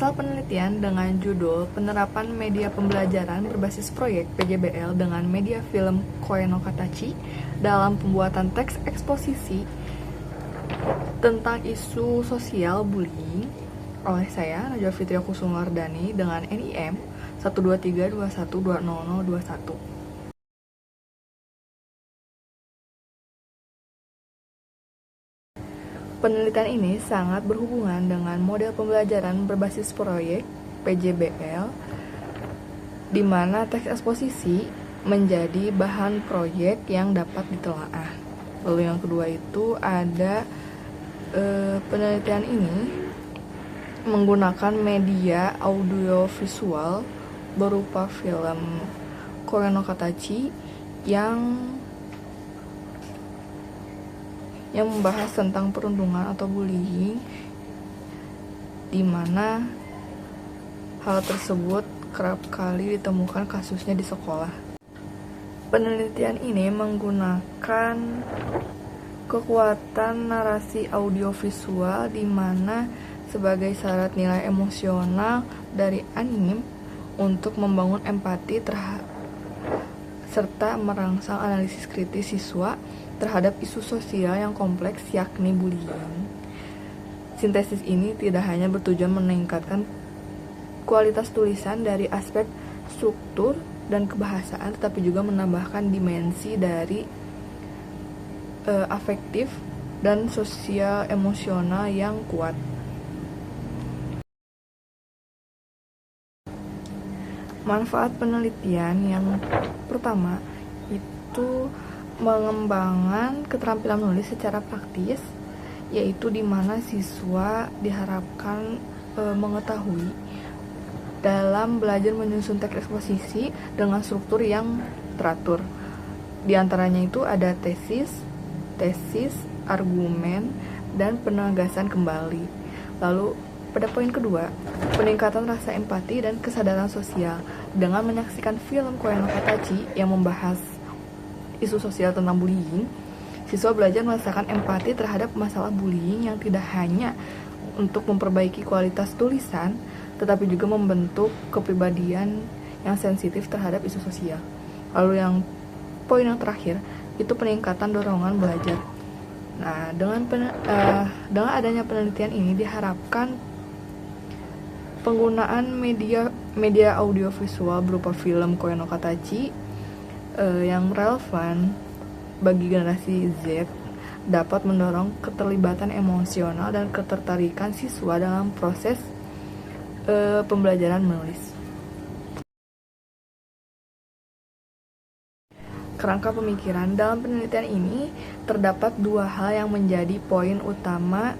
Hasil penelitian dengan judul Penerapan Media Pembelajaran Berbasis Proyek PJBL dengan Media Film Koe no Katachi dalam pembuatan teks eksposisi tentang isu sosial bullying oleh saya, Najwa Fitria Kusumardani dengan NIM 12321200021. Penelitian ini sangat berhubungan dengan model pembelajaran berbasis proyek PJBL, di mana teks eksposisi menjadi bahan proyek yang dapat ditelaah. Lalu yang kedua itu ada penelitian ini menggunakan media audiovisual berupa film Koe no Katachi yang membahas tentang perundungan atau bullying, di mana hal tersebut kerap kali ditemukan kasusnya di sekolah. Penelitian ini menggunakan kekuatan narasi audiovisual di mana sebagai syarat nilai emosional dari anime untuk membangun empati serta merangsang analisis kritis siswa terhadap isu sosial yang kompleks yakni bullying. Sintesis ini tidak hanya bertujuan meningkatkan kualitas tulisan dari aspek struktur dan kebahasaan, tetapi juga menambahkan dimensi dari afektif dan sosial emosional yang kuat. Manfaat penelitian yang pertama itu mengembangkan keterampilan menulis secara praktis, yaitu di mana siswa diharapkan mengetahui dalam belajar menyusun teks eksposisi dengan struktur yang teratur. Di antaranya itu ada tesis, argumen, dan penegasan kembali. Lalu pada poin kedua, peningkatan rasa empati dan kesadaran sosial. Dengan menyaksikan film Koe no Katachi yang membahas isu sosial tentang bullying, siswa belajar merasakan empati terhadap masalah bullying yang tidak hanya untuk memperbaiki kualitas tulisan, tetapi juga membentuk kepribadian yang sensitif terhadap isu sosial. Lalu yang poin yang terakhir, itu peningkatan dorongan belajar. Nah, dengan adanya penelitian ini diharapkan penggunaan media audiovisual berupa film Koe no Katachi yang relevan bagi generasi Z dapat mendorong keterlibatan emosional dan ketertarikan siswa dalam proses pembelajaran menulis. Kerangka pemikiran. Dalam penelitian ini terdapat dua hal yang menjadi poin utama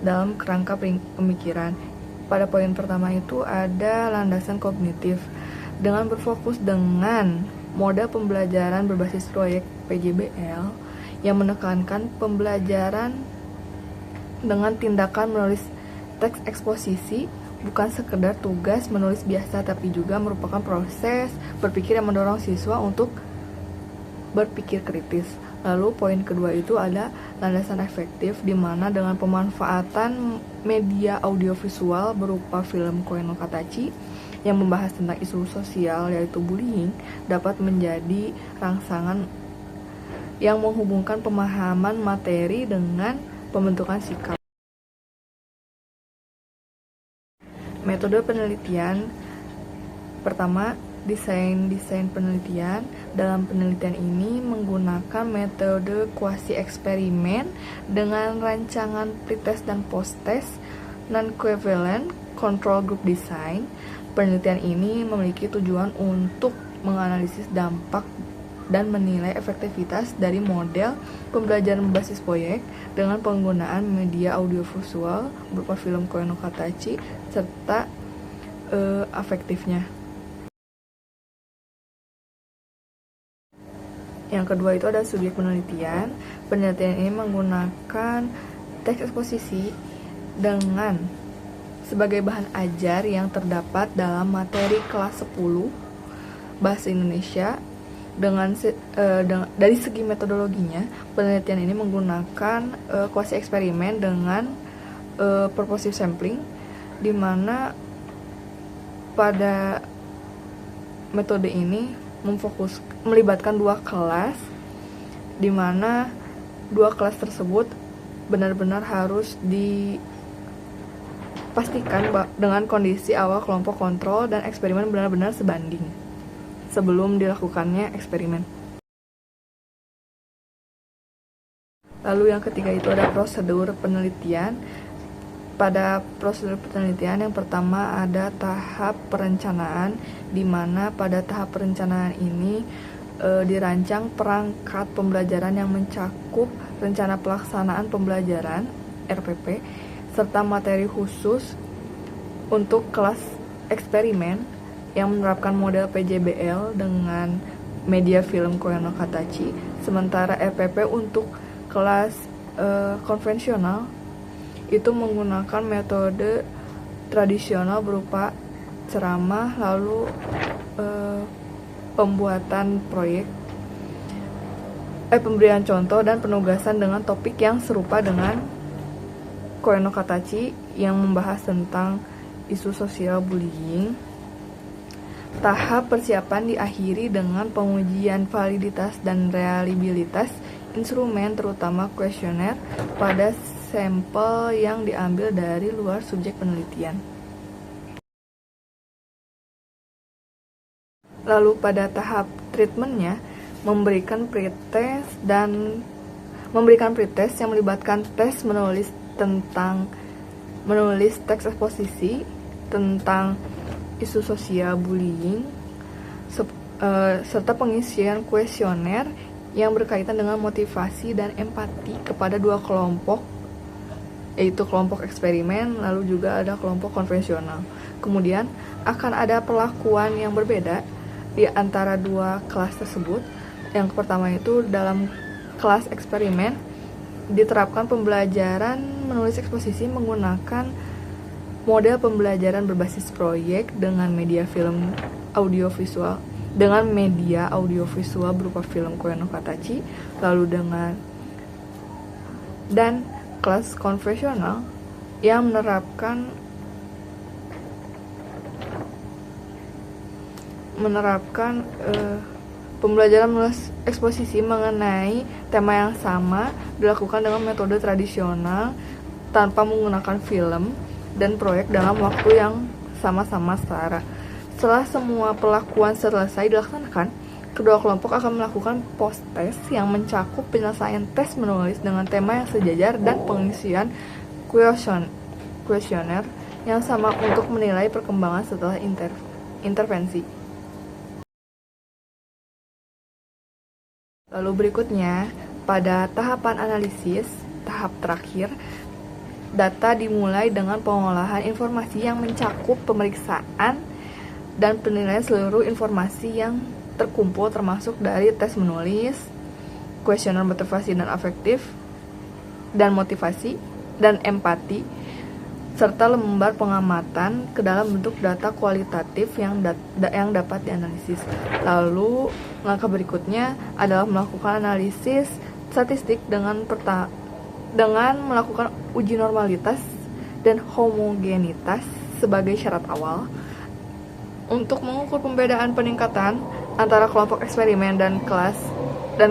dalam kerangka pemikiran. Pada poin pertama itu ada landasan kognitif. Dengan berfokus dengan model pembelajaran berbasis proyek PJBL yang menekankan pembelajaran dengan tindakan menulis teks eksposisi bukan sekedar tugas menulis biasa, tapi juga merupakan proses berpikir yang mendorong siswa untuk berpikir kritis. Lalu poin kedua itu ada landasan efektif, di mana dengan pemanfaatan media audiovisual berupa film Koe no Katachi yang membahas tentang isu sosial yaitu bullying dapat menjadi rangsangan yang menghubungkan pemahaman materi dengan pembentukan sikap. Metode penelitian pertama, desain penelitian. Dalam penelitian ini menggunakan metode kuasi eksperimen dengan rancangan pretest dan posttest non-covalent control group design. Penelitian ini memiliki tujuan untuk menganalisis dampak dan menilai efektivitas dari model pembelajaran berbasis proyek dengan penggunaan media audiovisual berupa film Koe no Katachi serta afektifnya. Yang kedua itu ada subjek penelitian. Penelitian ini menggunakan teks eksposisi dengan sebagai bahan ajar yang terdapat dalam materi kelas 10 Bahasa Indonesia. Dari segi metodologinya, penelitian ini menggunakan kuasi eksperimen dengan purposive sampling dimana pada metode ini melibatkan dua kelas, dimana dua kelas tersebut benar-benar harus dipastikan dengan kondisi awal kelompok kontrol dan eksperimen benar-benar sebanding sebelum dilakukannya eksperimen. Lalu yang ketiga itu ada prosedur penelitian. Pada prosedur penelitian yang pertama ada tahap perencanaan, di mana pada tahap perencanaan ini dirancang perangkat pembelajaran yang mencakup rencana pelaksanaan pembelajaran (RPP) serta materi khusus untuk kelas eksperimen yang menerapkan model PJBL dengan media film Koen no Katachi, sementara RPP untuk kelas konvensional itu menggunakan metode tradisional berupa ceramah, lalu pembuatan proyek, pemberian contoh dan penugasan dengan topik yang serupa dengan Koen no Katachi yang membahas tentang isu sosial bullying. Tahap persiapan diakhiri dengan pengujian validitas dan reliabilitas instrumen, terutama kuesioner, pada sampel yang diambil dari luar subjek penelitian. Lalu pada tahap treatmentnya memberikan pretest yang melibatkan tes menulis teks eksposisi tentang isu sosial bullying serta pengisian kuesioner yang berkaitan dengan motivasi dan empati kepada dua kelompok, yaitu kelompok eksperimen lalu juga ada kelompok konvensional. Kemudian akan ada perlakuan yang berbeda di antara dua kelas tersebut. Yang pertama itu dalam kelas eksperimen diterapkan pembelajaran menulis eksposisi menggunakan model pembelajaran berbasis proyek dengan media audiovisual berupa film Koen no Katachi, lalu dan kelas konvensional yang menerapkan pembelajaran menulis eksposisi mengenai tema yang sama dilakukan dengan metode tradisional tanpa menggunakan film dan proyek dalam waktu yang sama-sama setara. Setelah semua perlakuan selesai dilaksanakan, kedua kelompok akan melakukan post-test yang mencakup penyelesaian tes menulis dengan tema yang sejajar dan pengisian kuesioner yang sama untuk menilai perkembangan setelah intervensi. Lalu berikutnya, pada tahapan analisis, tahap terakhir, data dimulai dengan pengolahan informasi yang mencakup pemeriksaan dan penilaian seluruh informasi yang terkumpul termasuk dari tes menulis, kuesioner motivasi dan afektif, dan motivasi dan empati, serta lembar pengamatan ke dalam bentuk data kualitatif yang dapat dianalisis. Lalu langkah berikutnya adalah melakukan analisis statistik dengan melakukan uji normalitas dan homogenitas sebagai syarat awal untuk mengukur pembedaan peningkatan antara kelompok eksperimen dan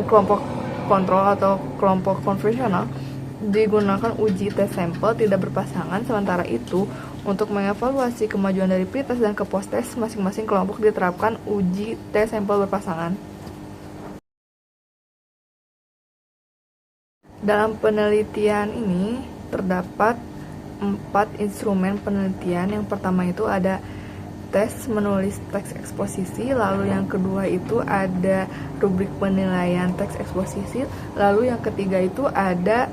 kelompok kontrol atau kelompok konvensional. Digunakan uji tes sampel tidak berpasangan. Sementara itu, untuk mengevaluasi kemajuan dari pretest dan ke post-test, masing-masing kelompok diterapkan uji tes sampel berpasangan. Dalam penelitian ini terdapat 4 instrumen penelitian. Yang pertama itu ada tes menulis teks eksposisi, lalu yang kedua itu ada rubrik penilaian teks eksposisi, lalu yang ketiga itu ada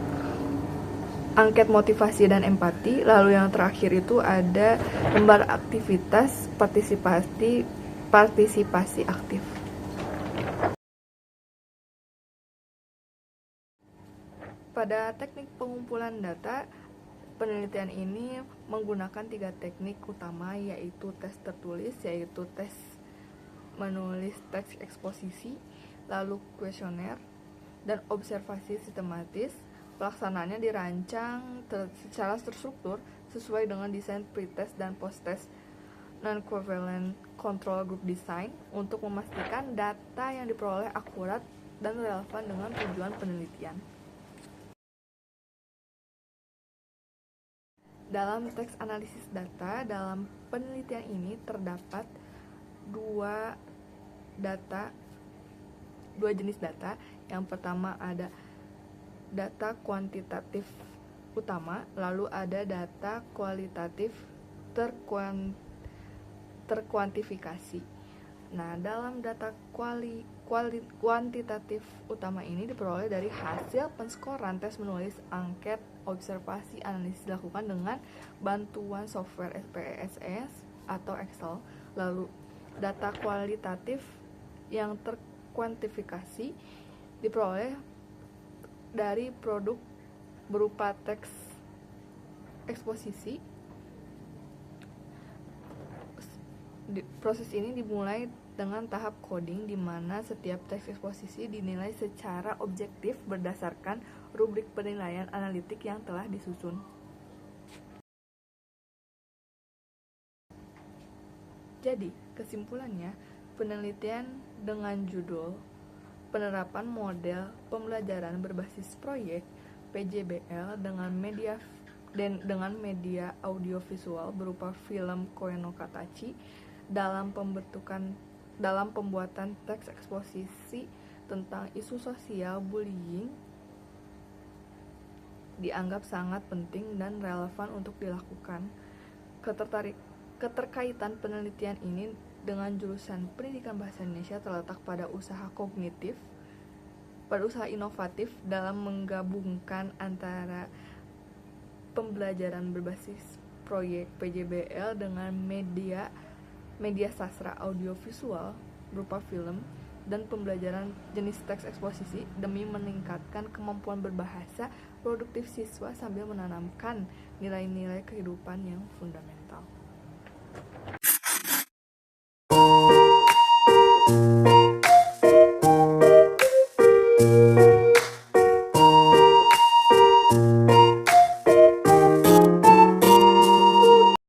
angket motivasi dan empati, lalu yang terakhir itu ada lembar aktivitas partisipasi aktif. Pada teknik pengumpulan data, penelitian ini menggunakan 3 teknik utama, yaitu tes tertulis, yaitu tes menulis teks eksposisi, lalu kuesioner, dan observasi sistematis. Pelaksanaannya dirancang secara terstruktur sesuai dengan desain pretest dan posttest non-covalent control group design untuk memastikan data yang diperoleh akurat dan relevan dengan tujuan penelitian. Dalam teks analisis data, dalam penelitian ini terdapat dua jenis data. Yang pertama ada data kuantitatif utama, lalu ada data kualitatif terkuantifikasi. Nah, dalam data kuantitatif utama ini diperoleh dari hasil penskoran tes menulis, angket, observasi, analisis dilakukan dengan bantuan software SPSS atau Excel. Lalu data kualitatif yang terkuantifikasi diperoleh dari produk berupa teks eksposisi. Proses ini dimulai dengan tahap coding, di mana setiap teks eksposisi dinilai secara objektif berdasarkan rubrik penilaian analitik yang telah disusun. Jadi, kesimpulannya, penelitian dengan judul Penerapan Model Pembelajaran Berbasis Proyek (PJBL) dengan media audiovisual berupa film Koenokatachi dalam pembuatan teks eksposisi tentang isu sosial bullying dianggap sangat penting dan relevan untuk dilakukan. Keterkaitan penelitian ini dengan jurusan Pendidikan Bahasa Indonesia terletak pada usaha inovatif dalam menggabungkan antara pembelajaran berbasis proyek PJBL dengan media sastra audiovisual berupa film dan pembelajaran jenis teks eksposisi demi meningkatkan kemampuan berbahasa produktif siswa sambil menanamkan nilai-nilai kehidupan yang fundamental.